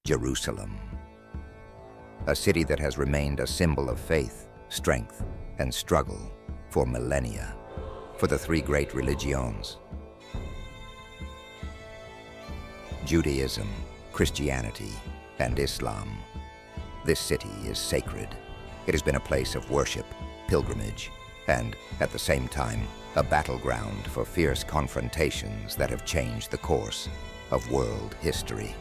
Jerusalem. A city that has remained a symbol of faith, strength, and struggle for millennia. For the three great religions, Judaism, Christianity, and Islam, this city is sacred. It has been a place of worship, pilgrimage, and, at the same time, a battleground for fierce confrontations that have changed the course of world history.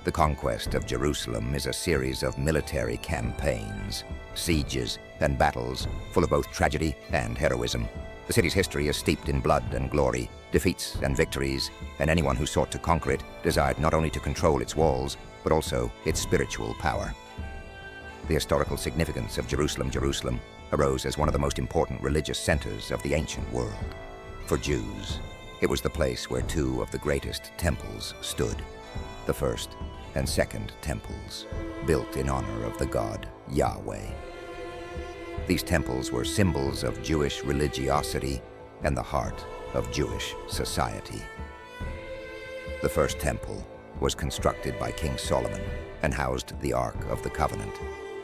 The conquest of Jerusalem is a series of military campaigns, sieges, and battles full of both tragedy and heroism. The city's history is steeped in blood and glory, defeats and victories, and anyone who sought to conquer it desired not only to control its walls, but also its spiritual power. The historical significance of Jerusalem arose as one of the most important religious centers of the ancient world. For Jews, it was the place where two of the greatest temples stood, the first and second temples, built in honor of the god Yahweh. These temples were symbols of Jewish religiosity and the heart of Jewish society. The first temple was constructed by King Solomon and housed the Ark of the Covenant.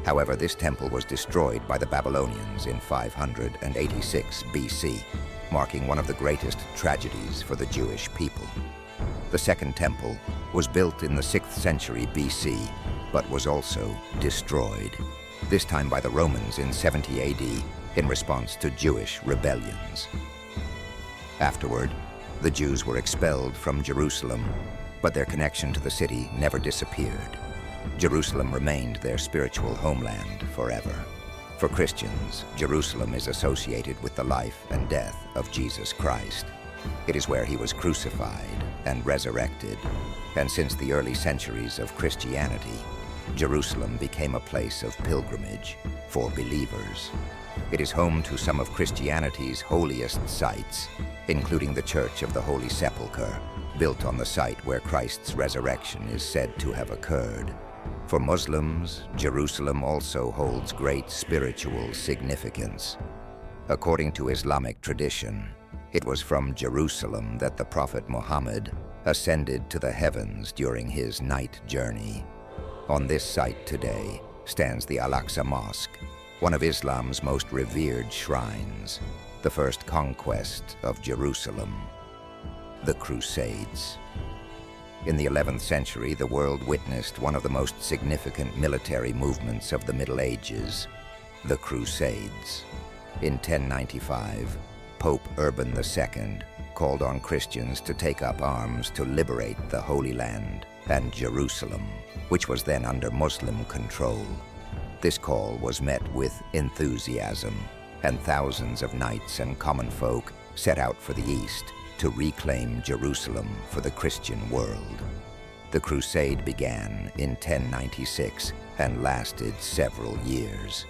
However, this temple was destroyed by the Babylonians in 586 BC, marking one of the greatest tragedies for the Jewish people. The second temple was built in the 6th century BC, but was also destroyed, this time by the Romans in 70 AD in response to Jewish rebellions. Afterward, the Jews were expelled from Jerusalem, but their connection to the city never disappeared. Jerusalem remained their spiritual homeland forever. For Christians, Jerusalem is associated with the life and death of Jesus Christ. It is where he was crucified and resurrected, and since the early centuries of Christianity, Jerusalem became a place of pilgrimage for believers. It is home to some of Christianity's holiest sites, including the Church of the Holy Sepulchre, built on the site where Christ's resurrection is said to have occurred. For Muslims, Jerusalem also holds great spiritual significance. According to Islamic tradition, it was from Jerusalem that the Prophet Muhammad ascended to the heavens during his night journey. On this site today stands the Al-Aqsa Mosque, one of Islam's most revered shrines, the first conquest of Jerusalem, the Crusades. In the 11th century, the world witnessed one of the most significant military movements of the Middle Ages, the Crusades. In 1095, Pope Urban II called on Christians to take up arms to liberate the Holy Land and Jerusalem, which was then under Muslim control. This call was met with enthusiasm, and thousands of knights and common folk set out for the east to reclaim Jerusalem for the Christian world. The crusade began in 1096 and lasted several years.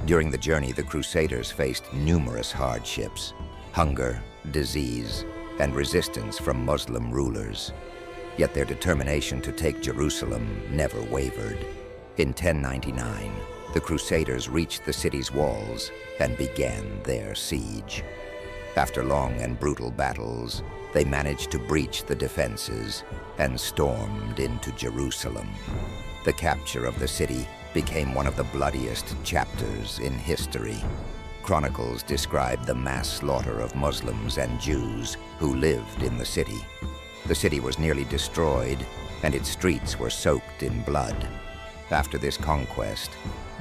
During the journey, the Crusaders faced numerous hardships: hunger, disease, and resistance from Muslim rulers. Yet their determination to take Jerusalem never wavered. In 1099, the Crusaders reached the city's walls and began their siege. After long and brutal battles, they managed to breach the defenses and stormed into Jerusalem. The capture of the city became one of the bloodiest chapters in history. Chronicles describe the mass slaughter of Muslims and Jews who lived in the city. The city was nearly destroyed, and its streets were soaked in blood. After this conquest,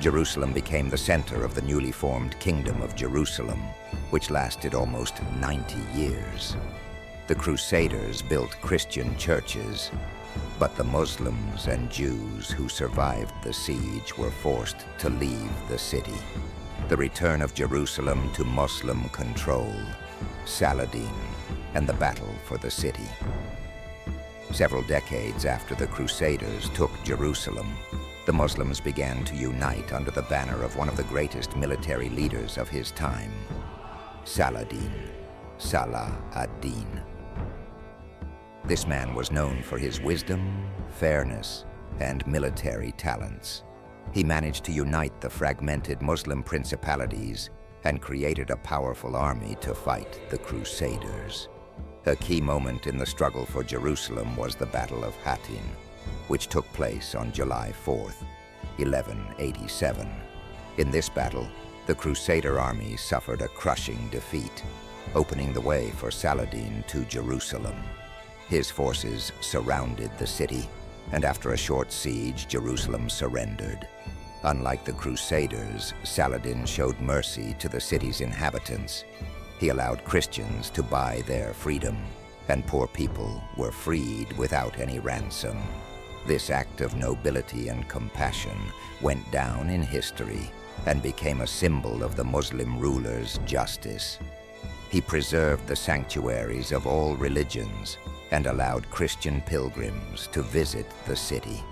Jerusalem became the center of the newly formed Kingdom of Jerusalem, which lasted almost 90 years. The Crusaders built Christian churches, but the Muslims and Jews who survived the siege were forced to leave the city. The return of Jerusalem to Muslim control, Saladin, and the battle for the city. Several decades after the Crusaders took Jerusalem, the Muslims began to unite under the banner of one of the greatest military leaders of his time, Saladin, Salah ad-Din. This man was known for his wisdom, fairness, and military talents. He managed to unite the fragmented Muslim principalities and created a powerful army to fight the Crusaders. A key moment in the struggle for Jerusalem was the Battle of Hattin, which took place on July 4th, 1187. In this battle, the Crusader army suffered a crushing defeat, opening the way for Saladin to Jerusalem. His forces surrounded the city, and after a short siege, Jerusalem surrendered. Unlike the Crusaders, Saladin showed mercy to the city's inhabitants. He allowed Christians to buy their freedom, and poor people were freed without any ransom. This act of nobility and compassion went down in history and became a symbol of the Muslim ruler's justice. He preserved the sanctuaries of all religions and allowed Christian pilgrims to visit the city.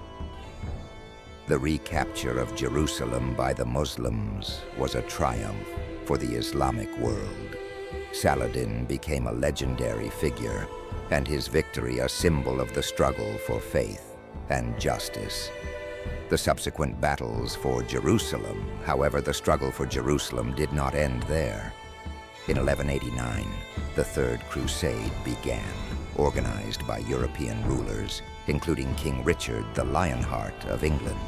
The recapture of Jerusalem by the Muslims was a triumph for the Islamic world. Saladin became a legendary figure, and his victory a symbol of the struggle for faith and justice. The subsequent battles for Jerusalem, however, the struggle for Jerusalem did not end there. In 1189, the Third Crusade began, organized by European rulers, including King Richard the Lionheart of England.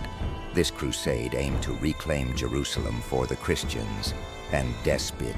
This crusade aimed to reclaim Jerusalem for the Christians, and despot